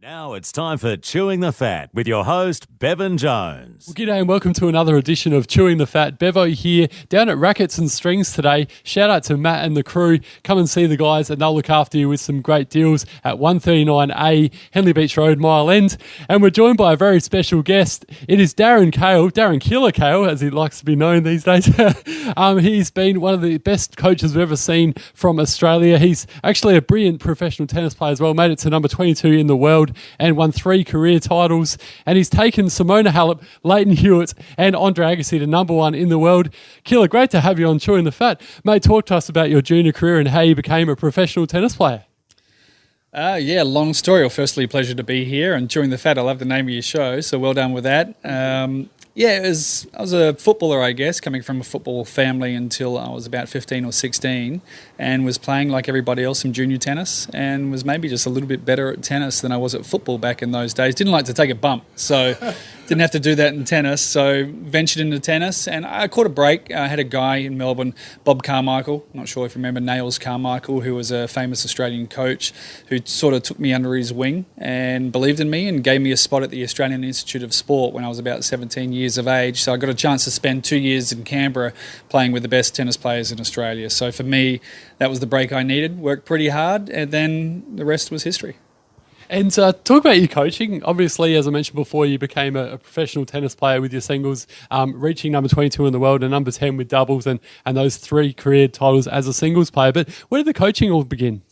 Now it's time for Chewing the Fat with your host, Bevan Jones. Well, g'day and welcome to another edition of Chewing the Fat. Bevo here, down at Rackets and Strings today. Shout out to Matt and the crew. Come and see the guys and they'll look after you with some great deals at 139A Henley Beach Road, Mile End. And we're joined by a very special guest. It is Darren Cahill, Darren Killer Cahill, as he likes to be known these days. He's been one of the best coaches we've ever seen from Australia. He's actually a brilliant professional tennis player as well, made it to number 22 in the world and won 3 career titles. And he's taken Simona Halep, Lleyton Hewitt and Andre Agassi to number 1 in the world. Killer, great to have you on Chewing the Fat. Mate, talk to us about your junior career and how you became a professional tennis player. Long story. Well, firstly, pleasure to be here. And Chewing the Fat, I love the name of your show, so well done with that. I was a footballer, I guess, coming from a football family until I was about 15 or 16 and was playing like everybody else some junior tennis and was maybe just a little bit better at tennis than I was at football back in those days. Didn't like to take a bump, so didn't have to do that in tennis. So ventured into tennis and I caught a break. I had a guy in Melbourne, Bob Carmichael, not sure if you remember Nails Carmichael, who was a famous Australian coach who sort of took me under his wing and believed in me and gave me a spot at the Australian Institute of Sport when I was about 17 years of age. So I got a chance to spend 2 years in Canberra playing with the best tennis players in Australia. So for me, that was the break I needed. Worked pretty hard and then the rest was history. And talk about your coaching. Obviously, as I mentioned before, you became a professional tennis player with your singles, reaching number 22 in the world and number 10 with doubles and those 3 career titles as a singles player. But where did the coaching all begin?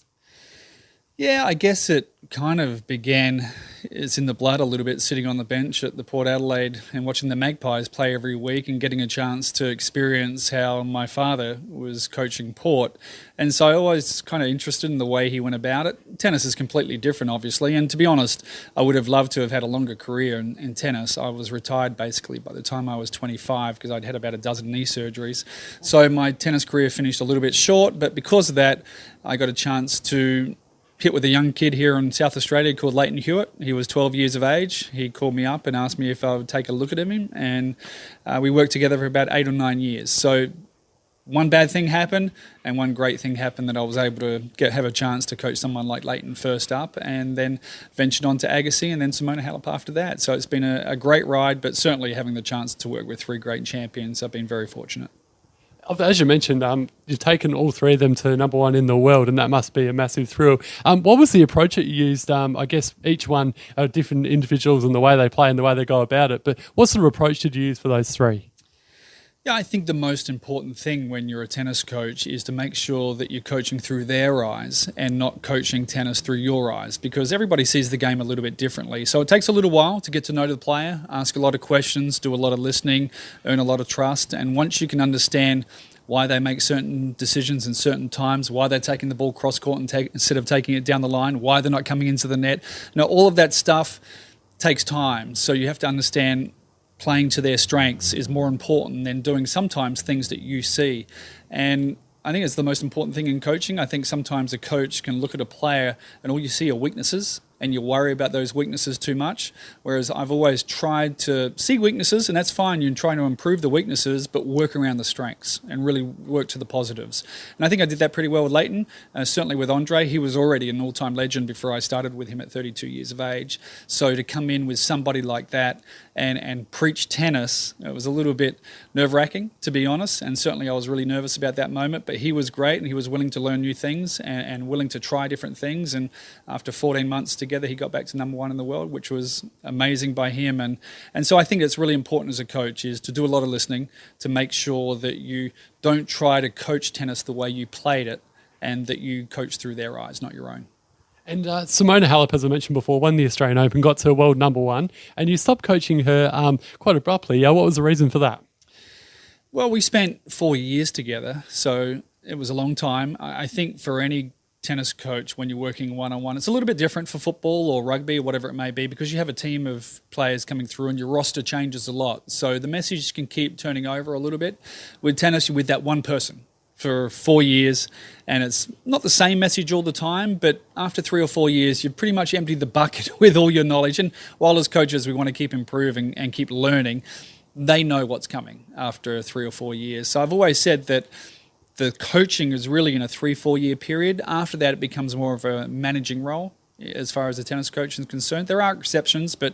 Yeah, I guess it kind of began, it's in the blood a little bit, sitting on the bench at the Port Adelaide and watching the Magpies play every week and getting a chance to experience how my father was coaching Port. And so I always kind of interested in the way he went about it. Tennis is completely different, obviously. And to be honest, I would have loved to have had a longer career in tennis. I was retired basically by the time I was 25 because I'd had about a dozen knee surgeries. So my tennis career finished a little bit short, but because of that, I got a chance to hit with a young kid here in South Australia called Lleyton Hewitt. He was 12 years of age. He called me up and asked me if I would take a look at him, and we worked together for about 8 or 9 years. So one bad thing happened and one great thing happened, that I was able to have a chance to coach someone like Lleyton first up and then ventured on to Agassi and then Simona Halep after that. So it's been a great ride, but certainly having the chance to work with 3 great champions, I've been very fortunate. As you mentioned, you've taken all 3 of them to number 1 in the world, and that must be a massive thrill. What was the approach that you used? I guess each one are different individuals and the way they play and the way they go about it, but what sort of approach did you use for those 3? Yeah, I think the most important thing when you're a tennis coach is to make sure that you're coaching through their eyes and not coaching tennis through your eyes, because everybody sees the game a little bit differently. So it takes a little while to get to know the player, ask a lot of questions, do a lot of listening, earn a lot of trust. And once you can understand why they make certain decisions in certain times, why they're taking the ball cross-court instead of taking it down the line, why they're not coming into the net. Now, all of that stuff takes time. So you have to understand playing to their strengths is more important than doing sometimes things that you see. And I think it's the most important thing in coaching. I think sometimes a coach can look at a player and all you see are weaknesses and you worry about those weaknesses too much. Whereas I've always tried to see weaknesses, and that's fine. You're trying to improve the weaknesses, but work around the strengths and really work to the positives. And I think I did that pretty well with Lleyton, certainly with Andre. He was already an all-time legend before I started with him at 32 years of age. So to come in with somebody like that and preach tennis, it was a little bit nerve-wracking, to be honest. And certainly I was really nervous about that moment, but he was great and he was willing to learn new things and willing to try different things. And after 14 months together, he got back to number 1 in the world, which was amazing by him. And so I think it's really important as a coach is to do a lot of listening, to make sure that you don't try to coach tennis the way you played it and that you coach through their eyes, not your own. And Simona Halep, as I mentioned before, won the Australian Open, got to world number 1, and you stopped coaching her quite abruptly. What was the reason for that? Well, we spent 4 years together, so it was a long time. I think for any tennis coach, when you're working one-on-one, it's a little bit different for football or rugby or whatever it may be, because you have a team of players coming through and your roster changes a lot. So the message can keep turning over a little bit. With tennis, you're with that one person for 4 years, and it's not the same message all the time, but after 3 or 4 years, you've pretty much emptied the bucket with all your knowledge. And while as coaches, we want to keep improving and keep learning, they know what's coming after 3 or 4 years. So I've always said that the coaching is really in a 3-4 year period. After that, it becomes more of a managing role. as far as a tennis coach is concerned. There are exceptions, but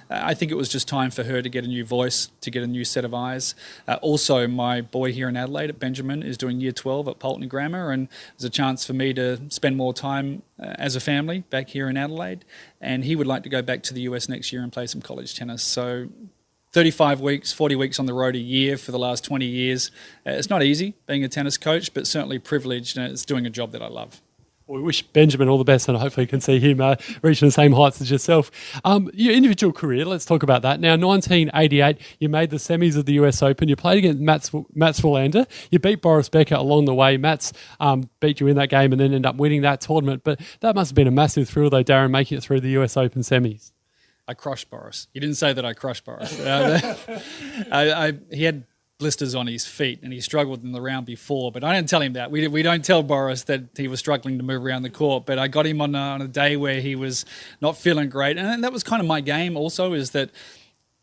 I think it was just time for her to get a new voice, to get a new set of eyes. Also, my boy here in Adelaide at Benjamin is doing Year 12 at Pulteney Grammar, and there's a chance for me to spend more time as a family back here in Adelaide, and he would like to go back to the US next year and play some college tennis. So 35 weeks, 40 weeks on the road a year for the last 20 years. It's not easy being a tennis coach, but certainly privileged, and it's doing a job that I love. We wish Benjamin all the best, and hopefully you can see him reaching the same heights as yourself. Your individual career, let's talk about that. Now, 1988, you made the semis of the US Open. You played against Mats Wilander. You beat Boris Becker along the way. Mats beat you in that game and then ended up winning that tournament. But that must have been a massive thrill, though, Darren, making it through the US Open semis. I crushed Boris. You didn't say that I crushed Boris. He had blisters on his feet and he struggled in the round before, but I didn't tell him that. We don't tell Boris that he was struggling to move around the court, but I got him on a day where he was not feeling great, and that was kind of my game also, is that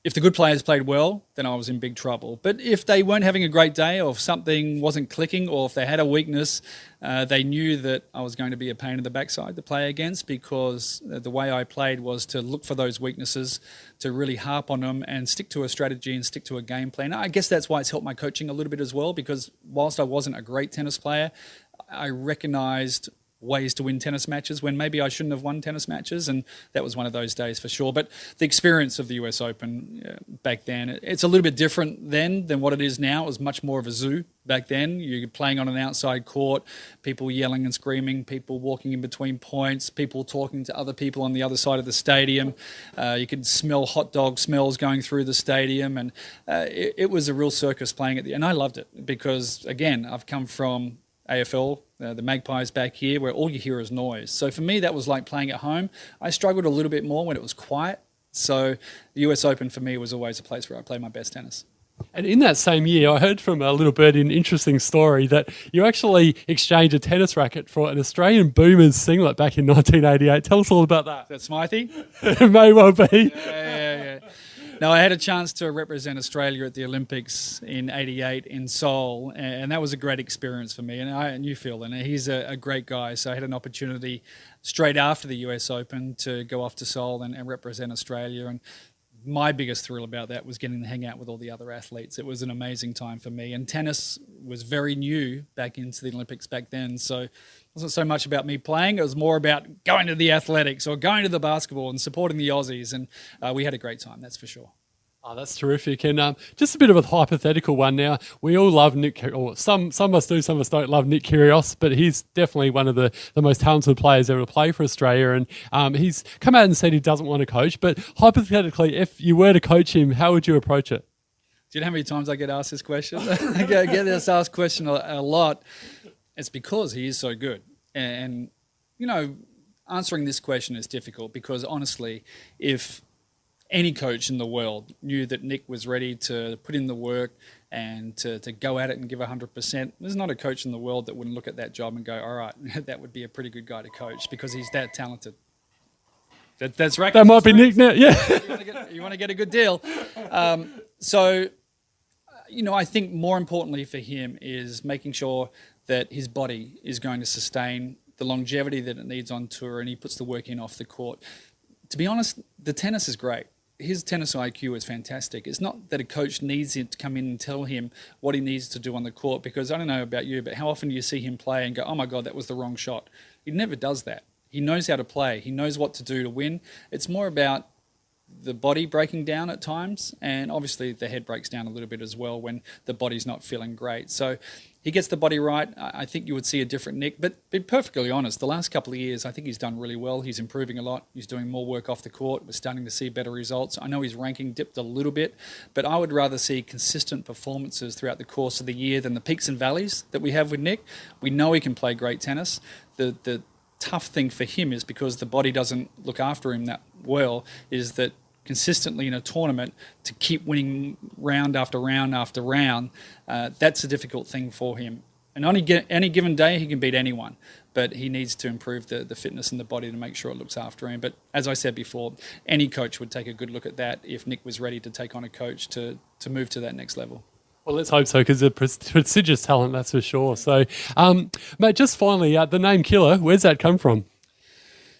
if the good players played well, then I was in big trouble. But if they weren't having a great day, or if something wasn't clicking, or if they had a weakness, they knew that I was going to be a pain in the backside to play against, because the way I played was to look for those weaknesses, to really harp on them and stick to a strategy and stick to a game plan. I guess that's why it's helped my coaching a little bit as well, because whilst I wasn't a great tennis player, I recognised ways to win tennis matches when maybe I shouldn't have won tennis matches, and that was one of those days for sure. But the experience of the US Open back then, it's a little bit different then than what it is now. It was much more of a zoo back then. You're playing on an outside court, people yelling and screaming, people walking in between points, people talking to other people on the other side of the stadium. You could smell hot dog smells going through the stadium, and it was a real circus playing at the end. And I loved it because, again, I've come from AFL, the Magpies back here, where all you hear is noise. So for me, that was like playing at home. I struggled a little bit more when it was quiet. So the US Open for me was always a place where I played my best tennis. And in that same year, I heard from a little birdie an interesting story that you actually exchanged a tennis racket for an Australian Boomers singlet back in 1988. Tell us all about that. Is that Smythe? It may well be. Yeah. No, I had a chance to represent Australia at the Olympics in '88 in Seoul, and that was a great experience for me. And you feel that he's a great guy, so I had an opportunity straight after the US Open to go off to Seoul and represent Australia. And my biggest thrill about that was getting to hang out with all the other athletes. It was an amazing time for me. And tennis was very new back into the Olympics back then, so it wasn't so much about me playing. It was more about going to the athletics or going to the basketball and supporting the Aussies. And we had a great time, that's for sure. Oh, that's terrific. And just a bit of a hypothetical one now. We all love Nick, or some of us do, some of us don't love Nick Kyrgios, but he's definitely one of the most talented players ever to play for Australia. And he's come out and said he doesn't want to coach. But hypothetically, if you were to coach him, how would you approach it? Do you know how many times I get asked this question? I get this asked question a lot. It's because he is so good. And, answering this question is difficult because, honestly, if any coach in the world knew that Nick was ready to put in the work and to go at it and give 100%, there's not a coach in the world that wouldn't look at that job and go, all right, that would be a pretty good guy to coach because he's that talented. That's right. That might be Nick now, yeah. You want to get a good deal. So, I think more importantly for him is making sure that his body is going to sustain the longevity that it needs on tour, and he puts the work in off the court. To be honest, the tennis is great. His tennis IQ is fantastic. It's not that a coach needs him to come in and tell him what he needs to do on the court, because I don't know about you, but how often do you see him play and go, oh my God, that was the wrong shot? He never does that. He knows how to play. He knows what to do to win. It's more about the body breaking down at times, and obviously the head breaks down a little bit as well when the body's not feeling great. So he gets the body right. I think you would see a different Nick. But to be perfectly honest, the last couple of years, I think he's done really well. He's improving a lot. He's doing more work off the court. We're starting to see better results. I know his ranking dipped a little bit, but I would rather see consistent performances throughout the course of the year than the peaks and valleys that we have with Nick. We know he can play great tennis. The tough thing for him is, because the body doesn't look after him that well, is that consistently in a tournament to keep winning round after round after round, that's a difficult thing for him. And on any given day, he can beat anyone, but he needs to improve the fitness in the body to make sure it looks after him. But as I said before, any coach would take a good look at that if Nick was ready to take on a coach to move to that next level. Well, let's hope so, because it's a prestigious talent, that's for sure. So, mate, just finally, the name Killer, where's that come from?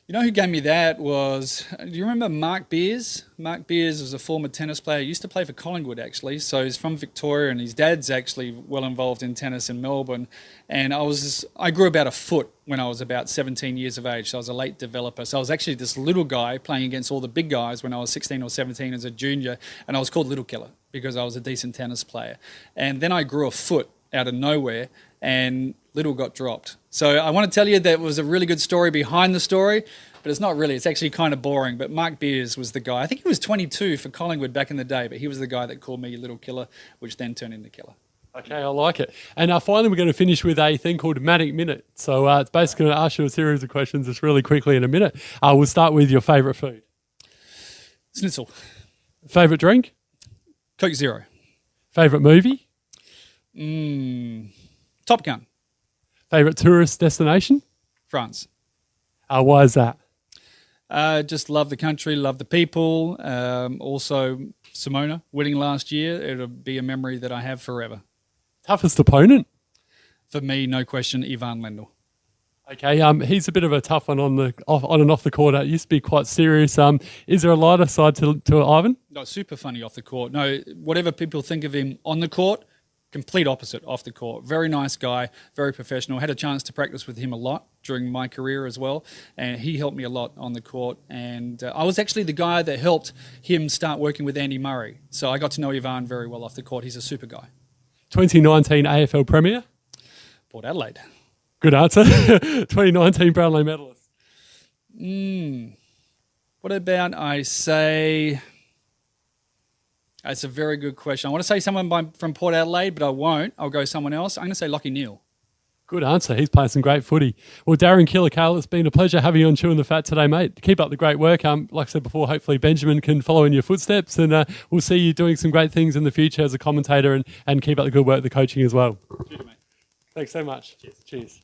You know who gave me that was, do you remember Mark Beers? Mark Beers was a former tennis player. He used to play for Collingwood, actually. So he's from Victoria, and his dad's actually well involved in tennis in Melbourne. And I grew about a foot when I was about 17 years of age. So I was a late developer. So I was actually this little guy playing against all the big guys when I was 16 or 17 as a junior. And I was called Little Killer because I was a decent tennis player. And then I grew a foot out of nowhere, and Little got dropped. So I want to tell you that was a really good story behind the story, but it's not really. It's actually kind of boring. But Mark Beers was the guy. I think he was 22 for Collingwood back in the day, but he was the guy that called me Little Killer, which then turned into Killer. Okay, I like it. And finally, we're going to finish with a thing called Manic Minute. So it's basically going to ask you a series of questions just really quickly in a minute. We'll start with your favourite food. Schnitzel. Favourite drink? Coke Zero. Favourite movie? Top Gun. Favourite tourist destination? France. Why is that? Just love the country, love the people. Also, Simona winning last year. It'll be a memory that I have forever. Toughest opponent? For me, no question, Ivan Lendl. Okay, he's a bit of a tough one on and off the court. It used to be quite serious. Is there a lighter side to Ivan? No, super funny off the court. No, whatever people think of him on the court, complete opposite off the court. Very nice guy, very professional. Had a chance to practice with him a lot during my career as well, and he helped me a lot on the court. And I was actually the guy that helped him start working with Andy Murray. So I got to know Ivan very well off the court. He's a super guy. 2019 AFL Premier? Port Adelaide. Good answer. 2019 Brownlow medalist? What about I say... That's a very good question. I want to say someone from Port Adelaide, but I won't. I'll go someone else. I'm going to say Lachie Neale. Good answer. He's playing some great footy. Well, Darren Cahill, it's been a pleasure having you on Chewing the Fat today, mate. Keep up the great work. Like I said before, hopefully Benjamin can follow in your footsteps, and we'll see you doing some great things in the future as a commentator, and keep up the good work, the coaching as well. Cheers, mate. Thanks so much. Cheers.